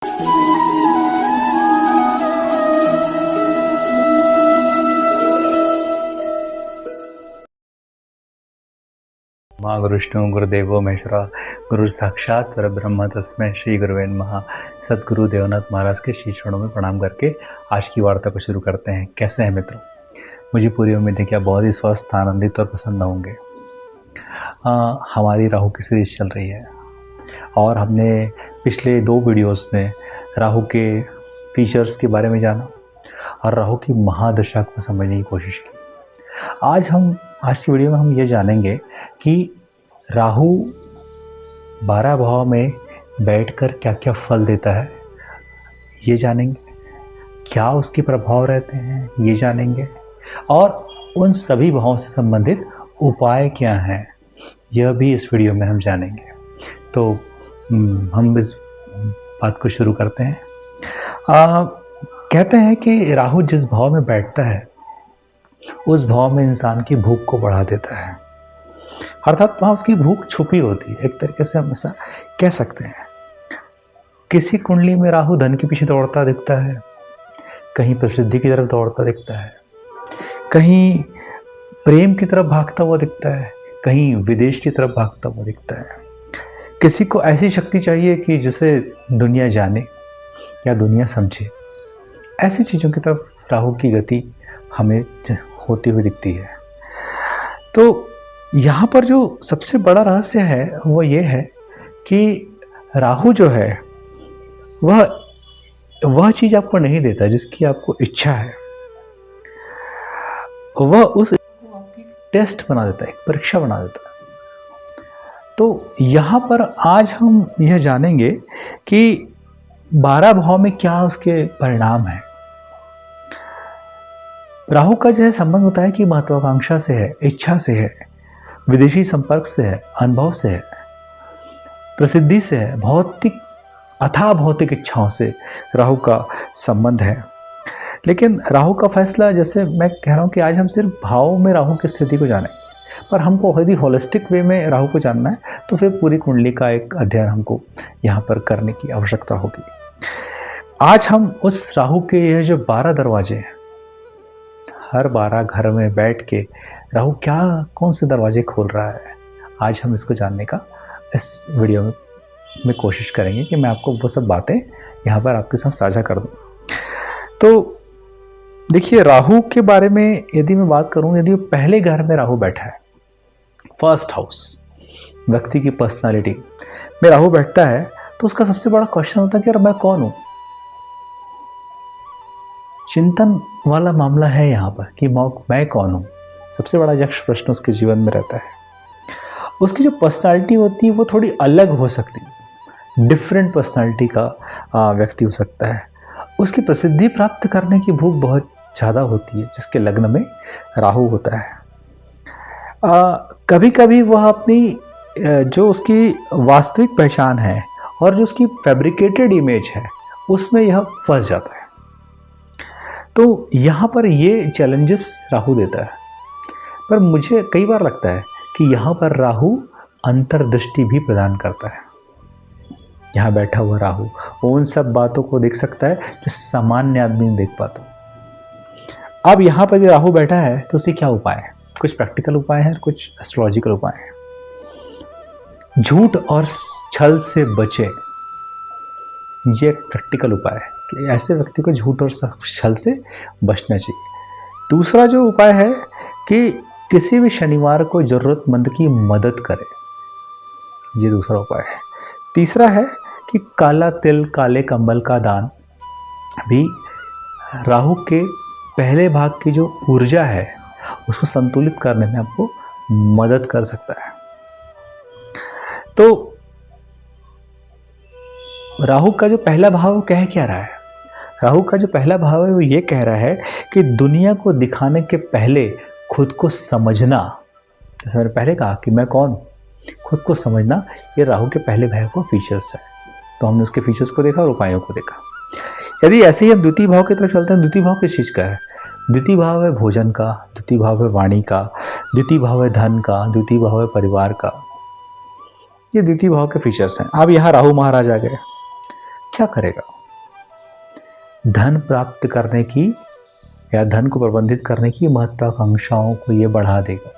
माँ गुरुष्णु गुरुदेवो महेश्वरा गुरु साक्षात परब्रह्म तस्मै श्री गुरुवे नमः। सदगुरु देवनाथ महाराज के श्री चरणों में प्रणाम करके आज की वार्ता को शुरू करते हैं। कैसे हैं मित्रों? मुझे पूरी उम्मीद है कि आप बहुत ही स्वस्थ, आनंदित और प्रसन्न होंगे। हमारी राहु की सीरीज चल रही है और हमने पिछले 2 वीडियोस में राहु के फीचर्स के बारे में जाना और राहु की महादशा को समझने की कोशिश की। आज की वीडियो में हम ये जानेंगे कि राहु 12 भाव में बैठकर क्या क्या फल देता है, ये जानेंगे। क्या उसके प्रभाव रहते हैं, ये जानेंगे। और उन सभी भावों से संबंधित उपाय क्या हैं, यह भी इस वीडियो में हम जानेंगे। तो हम इस बात को शुरू करते हैं। कहते हैं कि राहु जिस भाव में बैठता है उस भाव में इंसान की भूख को बढ़ा देता है, अर्थात वहाँ उसकी भूख छुपी होती है। एक तरीके से हम ऐसा कह सकते हैं। किसी कुंडली में राहु धन के पीछे दौड़ता दिखता है, कहीं प्रसिद्धि की तरफ दौड़ता दिखता है, कहीं प्रेम की तरफ भागता हुआ दिखता है, कहीं विदेश की तरफ भागता हुआ दिखता है। किसी को ऐसी शक्ति चाहिए कि जिसे दुनिया जाने या दुनिया समझे। ऐसी चीज़ों की तरफ राहु की गति हमें होती हुई दिखती है। तो यहाँ पर जो सबसे बड़ा रहस्य है वो ये है कि राहु जो है वह चीज़ आपको नहीं देता जिसकी आपको इच्छा है। वह उस आपकी टेस्ट बना देता है, एक परीक्षा बना देता है। तो यहाँ पर आज हम यह जानेंगे कि 12 भाव में क्या उसके परिणाम है। राहु का जो है संबंध होता है कि महत्वाकांक्षा से है, इच्छा से है, विदेशी संपर्क से है, अनुभव से है, प्रसिद्धि से है, अथाह भौतिक इच्छाओं से राहु का संबंध है। लेकिन राहु का फैसला, जैसे मैं कह रहा हूँ कि आज हम सिर्फ भाव में राहु की स्थिति को जानें, पर हमको यदि होलिस्टिक वे में राहु को जानना है तो फिर पूरी कुंडली का एक अध्ययन हमको यहाँ पर करने की आवश्यकता होगी। आज हम उस राहु के यह जो 12 दरवाजे हैं, हर 12 घर में बैठ के राहु कौन से दरवाजे खोल रहा है, आज हम इसको जानने का इस वीडियो में कोशिश करेंगे कि मैं आपको वो सब बातें यहाँ पर आपके साथ साझा कर दूँ। तो देखिए, राहु के बारे में यदि मैं बात करूँ, यदि पहले घर में राहु बैठा है, फर्स्ट हाउस, व्यक्ति की पर्सनालिटी में राहु बैठता है, तो उसका सबसे बड़ा क्वेश्चन होता है कि यार मैं कौन हूँ। चिंतन वाला मामला है यहाँ पर कि मैं कौन हूँ। सबसे बड़ा यक्ष प्रश्न उसके जीवन में रहता है। उसकी जो पर्सनालिटी होती है वो थोड़ी अलग हो सकती है, डिफरेंट पर्सनालिटी का व्यक्ति हो सकता है। उसकी प्रसिद्धि प्राप्त करने की भूख बहुत ज़्यादा होती है जिसके लग्न में राहु होता है। कभी कभी वह अपनी जो उसकी वास्तविक पहचान है और जो उसकी फैब्रिकेटेड इमेज है उसमें यह फंस जाता है। तो यहाँ पर ये चैलेंजेस राहु देता है। पर मुझे कई बार लगता है कि यहाँ पर राहु अंतर्दृष्टि भी प्रदान करता है। यहाँ बैठा हुआ राहु उन सब बातों को देख सकता है जो सामान्य आदमी नहीं देख पाता। अब यहाँ पर राहु बैठा है तो उससे क्या उपाय है? कुछ प्रैक्टिकल उपाय हैं, कुछ एस्ट्रोलॉजिकल उपाय हैं। झूठ और छल से बचे, ये एक प्रैक्टिकल उपाय है कि ऐसे व्यक्ति को झूठ और छल से बचना चाहिए। दूसरा जो उपाय है कि किसी भी शनिवार को जरूरतमंद की मदद करे, ये दूसरा उपाय है। तीसरा है कि काला तिल, काले कंबल का दान भी राहु के पहले भाग की जो ऊर्जा है उसको संतुलित करने में आपको मदद कर सकता है। तो राहु का जो पहला भाव कह क्या रहा है? राहु का जो पहला भाव है वो ये कह रहा है कि दुनिया को दिखाने के पहले खुद को समझना, जैसे मैंने पहले कहा कि मैं कौन, खुद को समझना, ये राहु के पहले भाव का फीचर्स है। तो हमने उसके फीचर्स को देखा और उपायों को देखा। यदि ऐसे ही हम द्वितीय भाव की तरफ चलते हैं, द्वितीय भाव किस चीज़ का है? द्वितीय भाव है भोजन का, द्वितीय भाव है वाणी का, द्वितीय भाव है धन का, द्वितीय भाव है परिवार का। ये द्वितीय भाव के फीचर्स हैं। अब यहाँ राहु महाराज आ गए। क्या करेगा? धन प्राप्त करने की या धन को प्रबंधित करने की महत्वाकांक्षाओं को ये बढ़ा देगा,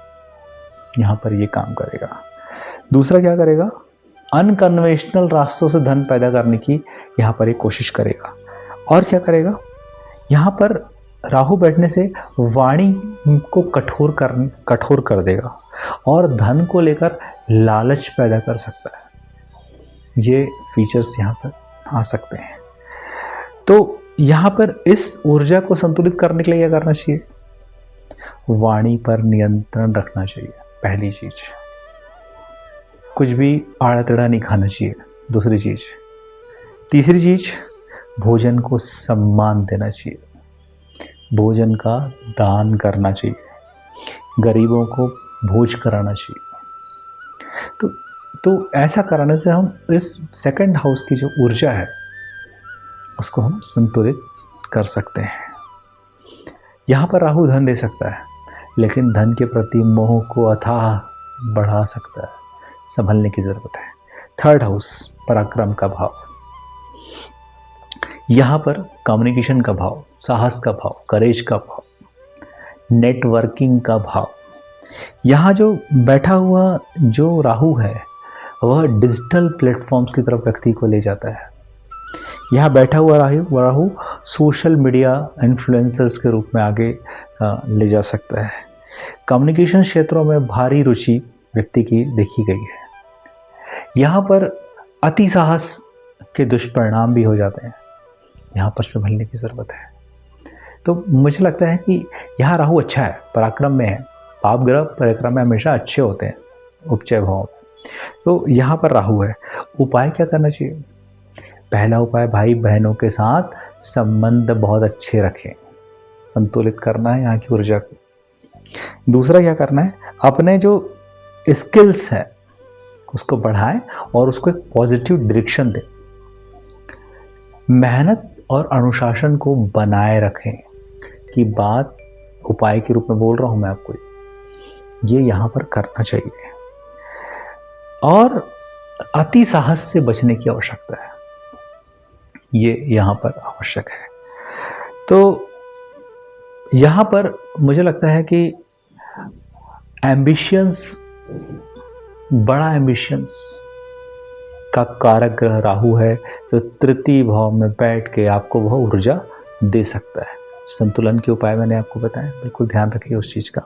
यहाँ पर ये काम करेगा। दूसरा क्या करेगा? अनकन्वेंशनल रास्तों से धन पैदा करने की यहाँ पर एक कोशिश करेगा। और क्या करेगा? यहाँ पर राहु बैठने से वाणी को कठोर कर देगा और धन को लेकर लालच पैदा कर सकता है। ये फीचर्स यहाँ पर आ सकते हैं। तो यहाँ पर इस ऊर्जा को संतुलित करने के लिए क्या करना चाहिए? वाणी पर नियंत्रण रखना चाहिए, पहली चीज। कुछ भी आड़ा टेढ़ा नहीं खाना चाहिए, दूसरी चीज। तीसरी चीज, भोजन को सम्मान देना चाहिए, भोजन का दान करना चाहिए, गरीबों को भोज कराना चाहिए। तो ऐसा कराने से हम इस सेकंड हाउस की जो ऊर्जा है उसको हम संतुलित कर सकते हैं। यहाँ पर राहु धन दे सकता है, लेकिन धन के प्रति मोह को अथाह बढ़ा सकता है। संभलने की जरूरत है। थर्ड हाउस, पराक्रम का भाव। यहाँ पर कम्युनिकेशन का भाव, साहस का भाव, करेज का भाव, नेटवर्किंग का भाव। यहाँ जो बैठा हुआ जो राहु है वह डिजिटल प्लेटफॉर्म्स की तरफ व्यक्ति को ले जाता है। यहाँ बैठा हुआ राहु सोशल मीडिया इन्फ्लुएंसर्स के रूप में आगे ले जा सकता है। कम्युनिकेशन क्षेत्रों में भारी रुचि व्यक्ति की देखी गई है। यहाँ पर अति साहस के दुष्परिणाम भी हो जाते हैं। यहाँ पर संभलने की ज़रूरत है। तो मुझे लगता है कि यहाँ राहु अच्छा है, पराक्रम में है। पाप ग्रह पराक्रम में हमेशा अच्छे होते हैं, उपचय भाव। तो यहाँ पर राहु है। उपाय क्या करना चाहिए? पहला उपाय, भाई बहनों के साथ संबंध बहुत अच्छे रखें, संतुलित करना है यहाँ की ऊर्जा को। दूसरा क्या करना है? अपने जो स्किल्स है उसको बढ़ाएं और उसको एक पॉजिटिव डायरेक्शन दें। मेहनत और अनुशासन को बनाए रखें कि बात उपाय के रूप में बोल रहा हूं मैं आपको, ये यहाँ पर करना चाहिए। और अति साहस से बचने की आवश्यकता है, ये यहाँ पर आवश्यक है। तो यहाँ पर मुझे लगता है कि एम्बिशंस, बड़ा एम्बिशंस का कारक ग्रह राहु है, तो तृतीय भाव में बैठ के आपको वह ऊर्जा दे सकता है। संतुलन के उपाय मैंने आपको बताया, बिल्कुल ध्यान रखिए उस चीज का।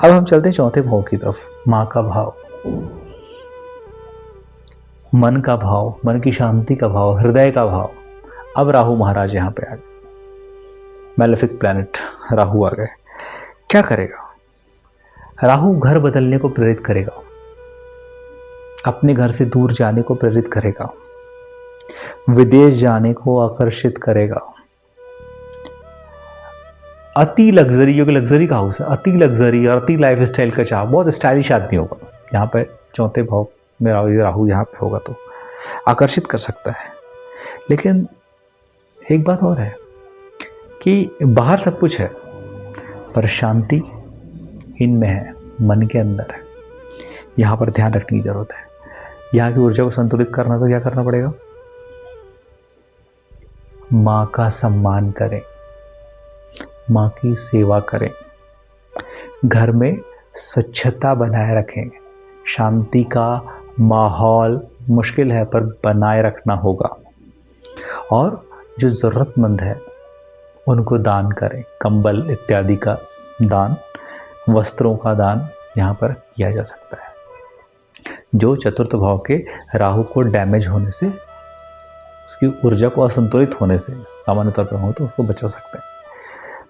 अब हम चलते हैं चौथे भाव की तरफ, माँ का भाव, मन का भाव, मन की शांति का भाव, हृदय का भाव। अब राहु महाराज यहाँ पे आ गए, मैलेफिक प्लैनेट राहु आ गए। क्या करेगा? राहु घर बदलने को प्रेरित करेगा, अपने घर से दूर जाने को प्रेरित करेगा, विदेश जाने को आकर्षित करेगा। अति लग्जरी, जो कि लग्जरी का हाउस है, अति लग्जरी और अति लाइफ स्टाइल का चाह, बहुत स्टाइलिश आदमी होगा। यहाँ पे चौथे भाव में राहु यहाँ पे होगा तो आकर्षित कर सकता है। लेकिन एक बात और है कि बाहर सब कुछ है पर शांति इनमें है, मन के अंदर है। यहाँ पर ध्यान रखने की जरूरत है। यहाँ की ऊर्जा को संतुलित करना तो क्या करना पड़ेगा? माँ का सम्मान करें, माँ की सेवा करें, घर में स्वच्छता बनाए रखें, शांति का माहौल मुश्किल है पर बनाए रखना होगा। और जो ज़रूरतमंद है उनको दान करें, कंबल इत्यादि का दान, वस्त्रों का दान यहाँ पर किया जा सकता है। जो चतुर्थ भाव के राहु को डैमेज होने से, उसकी ऊर्जा को असंतुलित होने से सामान्य तौर पर हो तो उसको बचा सकते हैं।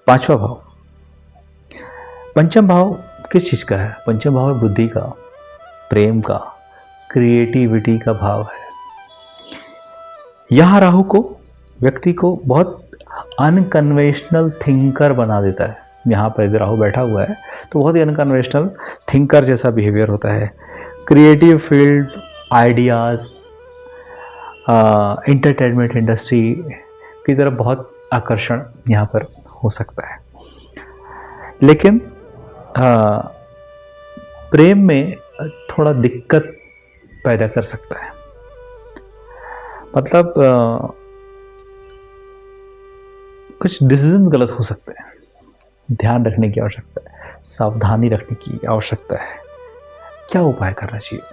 पांचवा भाव, पंचम भाव किस चीज का है? पंचम भाव बुद्धि का, प्रेम का, क्रिएटिविटी का भाव है। यहां राहु को व्यक्ति को बहुत अनकन्वेंशनल थिंकर बना देता है। यहाँ पर यदि राहु बैठा हुआ है तो बहुत ही अनकन्वेंशनल थिंकर जैसा बिहेवियर होता है। Creative field, ideas, entertainment industry की तरफ बहुत आकर्षण यहाँ पर हो सकता है। लेकिन प्रेम में थोड़ा दिक्कत पैदा कर सकता है। मतलब कुछ डिसीजन गलत हो सकते हैं, ध्यान रखने की आवश्यकता है, सावधानी रखने की आवश्यकता है। क्या उपाय करना चाहिए?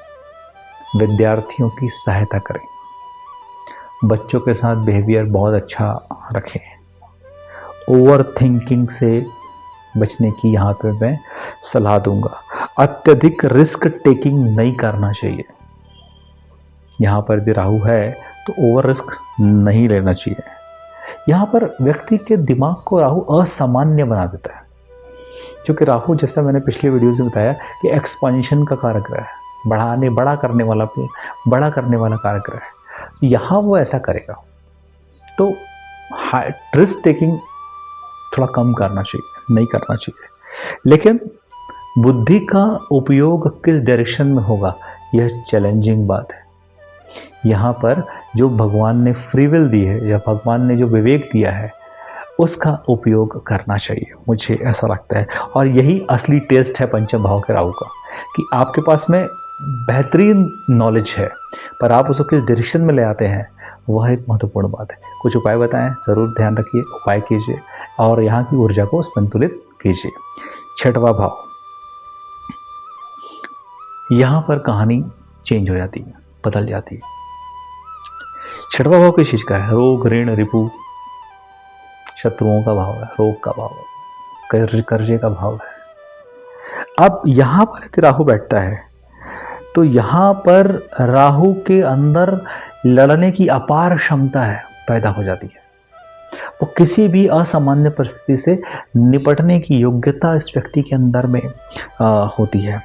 विद्यार्थियों की सहायता करें, बच्चों के साथ बिहेवियर बहुत अच्छा रखें, ओवर थिंकिंग से बचने की यहाँ पे मैं सलाह दूंगा। अत्यधिक रिस्क टेकिंग नहीं करना चाहिए। यहाँ पर यदि राहु है तो ओवर रिस्क नहीं लेना चाहिए। यहाँ पर व्यक्ति के दिमाग को राहु असामान्य बना देता है, क्योंकि राहु, जैसा मैंने पिछले वीडियो में बताया, कि एक्सपांशन का कारक ग्रह है, बड़ा करने वाला कारक ग्रह है। यहाँ वो ऐसा करेगा तो रिस्क टेकिंग थोड़ा कम करना चाहिए, नहीं करना चाहिए। लेकिन बुद्धि का उपयोग किस डायरेक्शन में होगा, यह चैलेंजिंग बात है। यहाँ पर जो भगवान ने फ्री विल दी है, या भगवान ने जो विवेक दिया है, उसका उपयोग करना चाहिए, मुझे ऐसा लगता है। और यही असली टेस्ट है पंचम भाव के राहु का, कि आपके पास में बेहतरीन नॉलेज है, पर आप उसको किस डायरेक्शन में ले आते हैं, वह एक महत्वपूर्ण बात है। कुछ उपाय बताएं, ज़रूर ध्यान रखिए, उपाय कीजिए और यहाँ की ऊर्जा को संतुलित कीजिए। छठवां भाव, यहाँ पर कहानी चेंज हो जाती है, बदल जाती है। छठवां भाव किस चीज का है? रोग, ऋण, रिपु, शत्रुओं का भाव है, रोग का भाव है, कर्जे का भाव है। अब यहां पर यदि राहु बैठता है तो यहां पर राहु के अंदर लड़ने की अपार क्षमता है, पैदा हो जाती है। वो किसी भी असामान्य परिस्थिति से निपटने की योग्यता इस व्यक्ति के अंदर में होती है।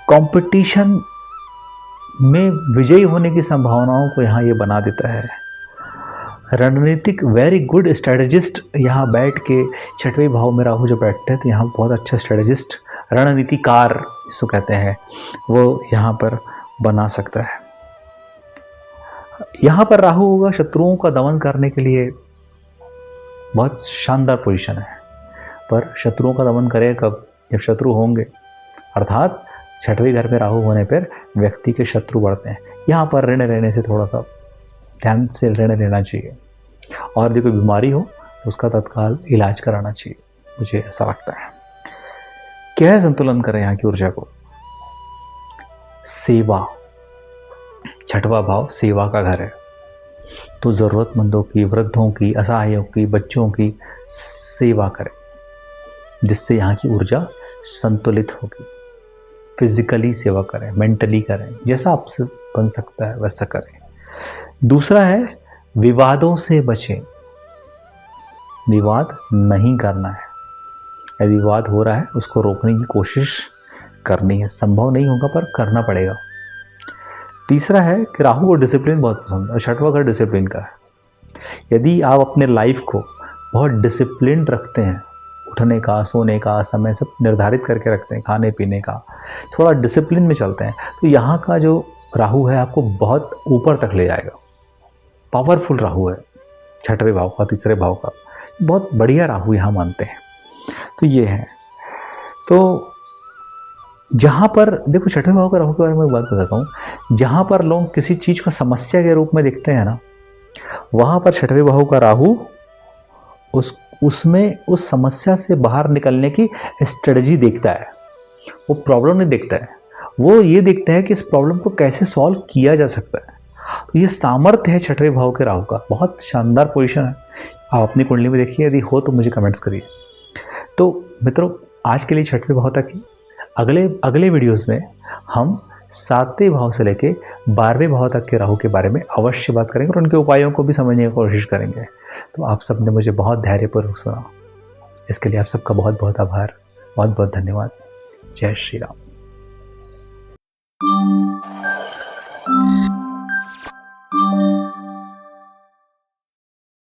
कंपटीशन में विजयी होने की संभावनाओं को यहाँ ये बना देता है। रणनीतिक, वेरी गुड स्ट्रेटेजिस्ट यहाँ बैठ के, छठवें भाव में राहु जो बैठते हैं तो यहाँ बहुत अच्छा स्ट्रेटेजिस्ट, रणनीतिकार जिसको कहते हैं, वो यहाँ पर बना सकता है। यहाँ पर राहु होगा शत्रुओं का दमन करने के लिए, बहुत शानदार पोजीशन है। पर शत्रुओं का दमन करेगा कब? जब शत्रु होंगे, अर्थात छठवें घर में राहु होने पर व्यक्ति के शत्रु बढ़ते हैं। यहाँ पर ऋण लेने से थोड़ा सा ध्यान से ऋण लेना चाहिए, और यदि कोई बीमारी हो तो उसका तत्काल इलाज कराना चाहिए, मुझे ऐसा लगता है। क्या है संतुलन करें यहाँ की ऊर्जा को? सेवा, छठवां भाव सेवा का घर है, तो ज़रूरतमंदों की, वृद्धों की, असहायों की, बच्चों की सेवा करें, जिससे यहाँ की ऊर्जा संतुलित होगी। फिजिकली सेवा करें, मेंटली करें, जैसा आपसे बन सकता है वैसा करें। दूसरा है विवादों से बचें, विवाद नहीं करना है। यदि विवाद हो रहा है उसको रोकने की कोशिश करनी है, संभव नहीं होगा पर करना पड़ेगा। तीसरा है कि राहु को डिसिप्लिन बहुत पसंद है, और छठवां घर डिसिप्लिन का है। यदि आप अपने लाइफ को बहुत डिसिप्लिन रखते हैं, उठने का, सोने का समय सब निर्धारित करके रखते हैं, खाने पीने का, थोड़ा डिसिप्लिन में चलते हैं, तो यहाँ का जो राहु है आपको बहुत ऊपर तक ले जाएगा। पावरफुल राहु है, छठवें भाव का, तीसरे भाव का, बहुत बढ़िया राहु यहाँ मानते हैं। तो ये है। तो जहाँ पर देखो, छठवें भाव का राहु के बारे में एक बात बताता हूँ, जहाँ पर लोग किसी चीज़ को समस्या के रूप में देखते हैं ना, वहाँ पर छठवें भाव का राहु उसमें उस समस्या से बाहर निकलने की स्ट्रेटजी देखता है। वो प्रॉब्लम नहीं देखता है, वो ये देखता है कि इस प्रॉब्लम को कैसे सॉल्व किया जा सकता है। तो ये सामर्थ्य है छठवें भाव के राहु का, बहुत शानदार पोजीशन है। आप अपनी कुंडली में देखिए, यदि हो तो मुझे कमेंट्स करिए। तो मित्रों, आज के लिए छठवें भाव तक ही। अगले वीडियोस में हम 7वें भाव से लेके 12वें भाव तक के राहु के बारे में अवश्य बात करेंगे, और उनके उपायों को भी समझने की कोशिश करेंगे। तो आप सब ने मुझे बहुत धैर्यपूर्वक सुना, इसके लिए आप सबका बहुत बहुत आभार, बहुत बहुत धन्यवाद। जय श्री राम।